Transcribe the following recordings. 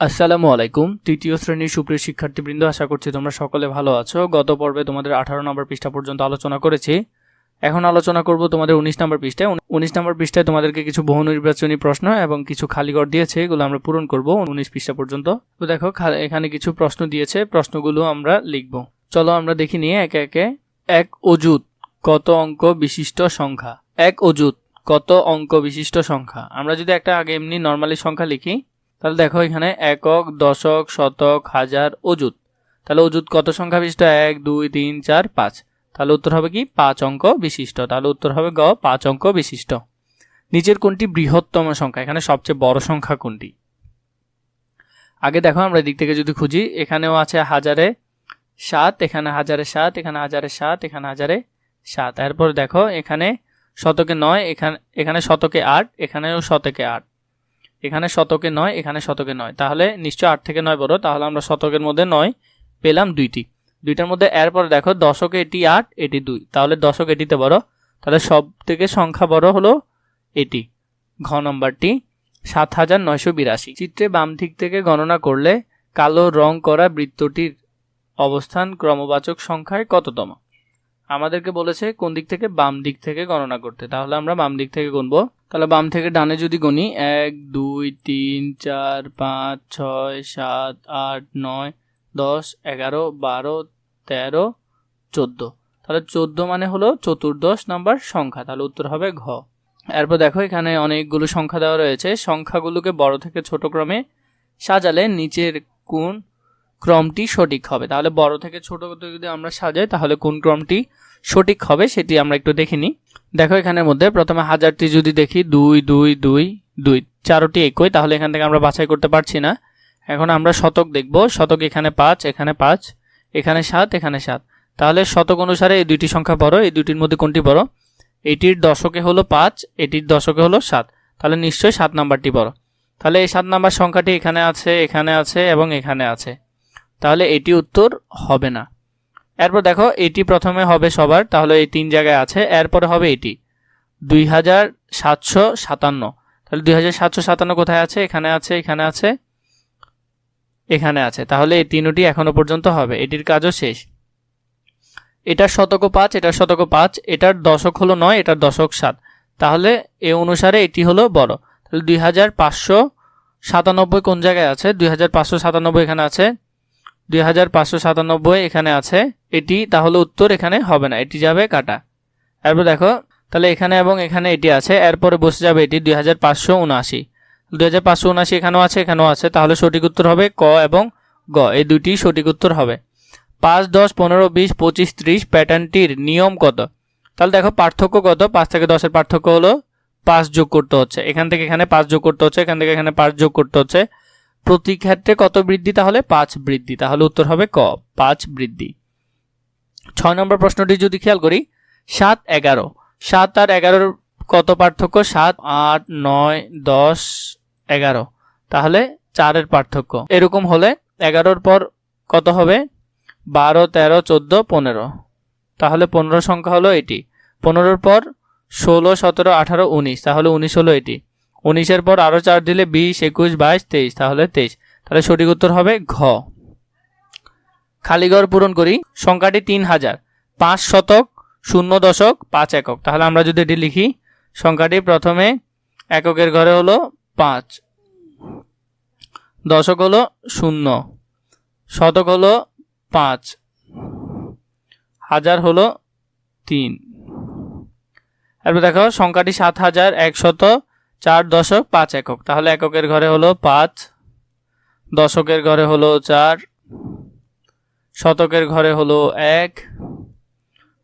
আসসালামু আলাইকুম। তৃতীয় শ্রেণীর সুপ্রিয় শিক্ষার্থীবৃন্দ, আশা করছি তোমরা সকলে ভালো আছো। গত পর্বে তোমাদের 18 নম্বর পৃষ্ঠা পর্যন্ত আলোচনা করেছি। এখন আলোচনা করব তোমাদের 19 নম্বর পৃষ্ঠায়। 19 নম্বর পৃষ্ঠায় তোমাদেরকে কিছু বহু নির্বাচনী প্রশ্ন এবং কিছু খালি ঘর দিয়েছে, এগুলো আমরা পূরণ করব 19 পৃষ্ঠা পর্যন্ত। তো দেখো এখানে কিছু প্রশ্ন দিয়েছে, প্রশ্নগুলো আমরা লিখব। চলো আমরা দেখি নিয়ে একে একে। এক অযুত কত অঙ্ক বিশিষ্ট সংখ্যা? এক অযুত কত অঙ্ক বিশিষ্ট সংখ্যা? আমরা যদি একটা আগে এমনি নর্মালি সংখ্যা লিখি, তাহলে দেখো এখানে একক, দশক, শতক, হাজার, অযুত। তাহলে অযুত কত সংখ্যা বিশিষ্ট? 1 2 3 4 5। তাহলে উত্তর হবে কি? 5 অঙ্ক বিশিষ্ট। তাহলে উত্তর হবে গ, 5 অঙ্ক বিশিষ্ট। নিচের কোনটি বৃহত্তম সংখ্যা? এখানে সবচেয়ে বড় সংখ্যা কোনটি? আগে দেখো আমরা দিক থেকে যদি খুঁজি, এখানেও আছে হাজারে 7, এখানে হাজারে 7, এখানে হাজারে 7, এখানে হাজারে 7। এরপর দেখো এখানে শতকে 9, এখানে শতকে 8, এখানেও শতকে 8, এখানে শতকে 9, এখানে শতকে 9। তাহলে নিশ্চয় 8 থেকে 9 বড়। তাহলে আমরা শতকের মধ্যে 9 পেলাম দুইটার মধ্যে। এরপর দেখো দশকে এটি 8, এটি 2, তাহলে দশক এটিতে বড়। তাহলে সব থেকে সংখ্যা বড় হলো এটি, ঘ নম্বরটি 7982। চিত্রে বাম দিক থেকে গণনা করলে কালো রং করা বৃত্তটির অবস্থান ক্রমবাচক সংখ্যায় কততম? আমাদেরকে বলেছে কোন দিক থেকে? বাম দিক থেকে গণনা করতে। তাহলে আমরা বাম দিক থেকে গুনবো। তাহলে বাম থেকে ডানে যদি গুনি, 1 2 3 4 5 6 7 8 9 10 11 12 13 14। তাহলে 14 মানে হলো চতুর্দশ নাম্বার সংখ্যা। তাহলে উত্তর হবে ঘ। এরপর দেখো এখানে অনেকগুলো সংখ্যা দেওয়া রয়েছে। সংখ্যাগুলোকে বড় থেকে ছোট ক্রমে সাজালে নিচের কোন ক্রমটি সঠিক হবে? তাহলে বড় থেকে ছোট যদি আমরা সাজাই, তাহলে কোন ক্রমটি সঠিক হবে সেটি আমরা একটু দেখে নিই। দেখো এখানের মধ্যে প্রথমে হাজারটি যদি দেখি, 2 2 2 2, চারটি একই, তাহলে এখান থেকে আমরা বাছাই করতে পারছি না। এখন আমরা শতক দেখব। শতক এখানে 5, এখানে 5, এখানে 7, এখানে 7। তাহলে শতক অনুসারে এই দুইটি সংখ্যা বড়। এই দুইটির মধ্যে কোনটি বড়? এটির দশকে হলো 5, এটির দশকে হলো 7। তাহলে নিশ্চয়ই 7 নাম্বারটি বড়। তাহলে এই 7 নাম্বার সংখ্যাটি এখানে আছে, এখানে আছে এবং এখানে আছে। তাহলে এটি উত্তর হবে না। এরপর দেখো এটি প্রথমে হবে সবার, তাহলে এই 3 জায়গায় আছে। এরপরে হবে এটি 2757। তাহলে 2757 কোথায় আছে? এখানে আছে, এখানে আছে, এখানে আছে। তাহলে এই তিনটি এখনো পর্যন্ত হবে, এটির কাজও শেষ। এটার শতক 5, এটার শতক 5, এটার দশক হলো 9, এটার দশক 7। তাহলে এ অনুসারে এটি হলো বড়। তাহলে 2597 কোন জায়গায় আছে? 2597 এখানে আছে, 2597 এখানে আছে। এটি তাহলে উত্তর এখানে হবে না, এটি যাবে কাটা। এরপর দেখো তাহলে এখানে এবং এখানে এটি আছে, এরপরে বসে যাবে এটি 2579। 2579 এখানেও আছে, এখানেও আছে। তাহলে সঠিক উত্তর হবে ক এবং গ, এই দুটি সঠিক উত্তর হবে। 5 10 15 20 25 30 প্যাটার্নটির নিয়ম কত? তাহলে দেখো পার্থক্য কত? 5 থেকে 10 পার্থক্য হলো 5 যোগ করতে হচ্ছে, এখান থেকে এখানে 5 যোগ করতে হচ্ছে, এখান থেকে এখানে 5 যোগ করতে হচ্ছে। প্রতি ক্ষেত্রে কত বৃদ্ধি? তাহলে 5 বৃদ্ধি। তাহলে উত্তর হবে ক, 5 বৃদ্ধি। 6 নম্বর প্রশ্নটি যদি খেয়াল করি, 7 11, 7 আর 11 কত পার্থক্য? 7 8 9 10 11। তাহলে 4 পার্থক্য। এরকম হলে 11 পর কত হবে? 12 13 14 15। তাহলে 15 সংখ্যা হলো এটি। 15 পর 16 17 18 19, তাহলে 19 হলো এটি। 19 পর আরো 4 দিলে 20 21 22 23, তাহলে 23। তাহলে সঠিক উত্তর হবে ঘ। খালিঘর পূরণ করি। সংখ্যাটি 3000, 5 শতক, 0 দশক, 5 একক। তাহলে আমরা যদি এটি লিখি, সংখ্যাটি প্রথমে এককের ঘরে হলো 5, দশক হলো 0, শতক হলো 5, হাজার হলো 3। এরপর দেখো সংখ্যাটি 7104 দশক 5 একক। তাহলে এককের ঘরে হলো 5, দশকের ঘরে হলো 4, শতকের ঘরে হলো 1,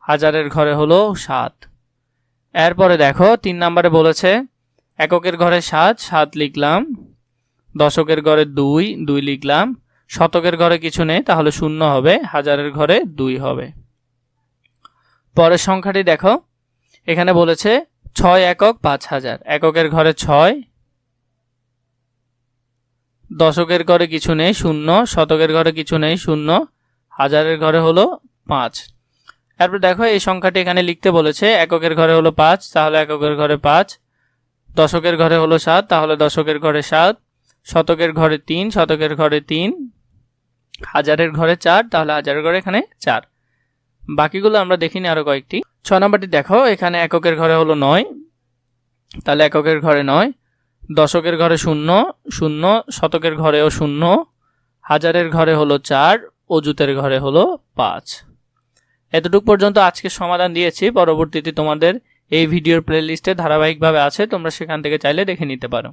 হাজারের ঘরে হলো 7। এরপরে দেখো 3 নম্বরে বলেছে এককের ঘরে 7, 7 লিখলাম, দশকের ঘরে 2, 2 লিখলাম, শতকের ঘরে কিছু নেই, তাহলে 0 হবে, হাজারের ঘরে 2 হবে। পরের সংখ্যাটি দেখো, এখানে বলেছে 6 একক 5000। এককের ঘরে 6, দশকের ঘরে কিছু নেই 0, শতকের ঘরে কিছু নেই 0, হাজারের ঘরে হলো 5। এরপর দেখো এই সংখ্যাটি এখানে লিখতে বলেছে, এককের ঘরে হলো 5, তাহলে এককের ঘরে 5, দশকের ঘরে হলো 7, তাহলে দশকের ঘরে 7, শতকের ঘরে 3, শতকের ঘরে 3, হাজারের ঘরে 4, তাহলে হাজারের ঘরে এখানে 4। বাকিগুলো আমরা দেখিনি আরো কয়েকটি। 6 নাম্বারটি দেখো, এখানে এককের ঘরে হলো 9, তাহলে এককের ঘরে 9, দশকের ঘরে 0, 0, শতকের ঘরেও 0, হাজারের ঘরে হলো 4, অযুতের ঘরে হলো 5। এতটুকু পর্যন্ত আজকে সমাধান দিয়েছি। পরবর্তীতে তোমাদের এই ভিডিওর প্লেলিস্টে ধারাবাহিকভাবে আছে, তোমরা সেখান থেকে চাইলে দেখে নিতে পারো।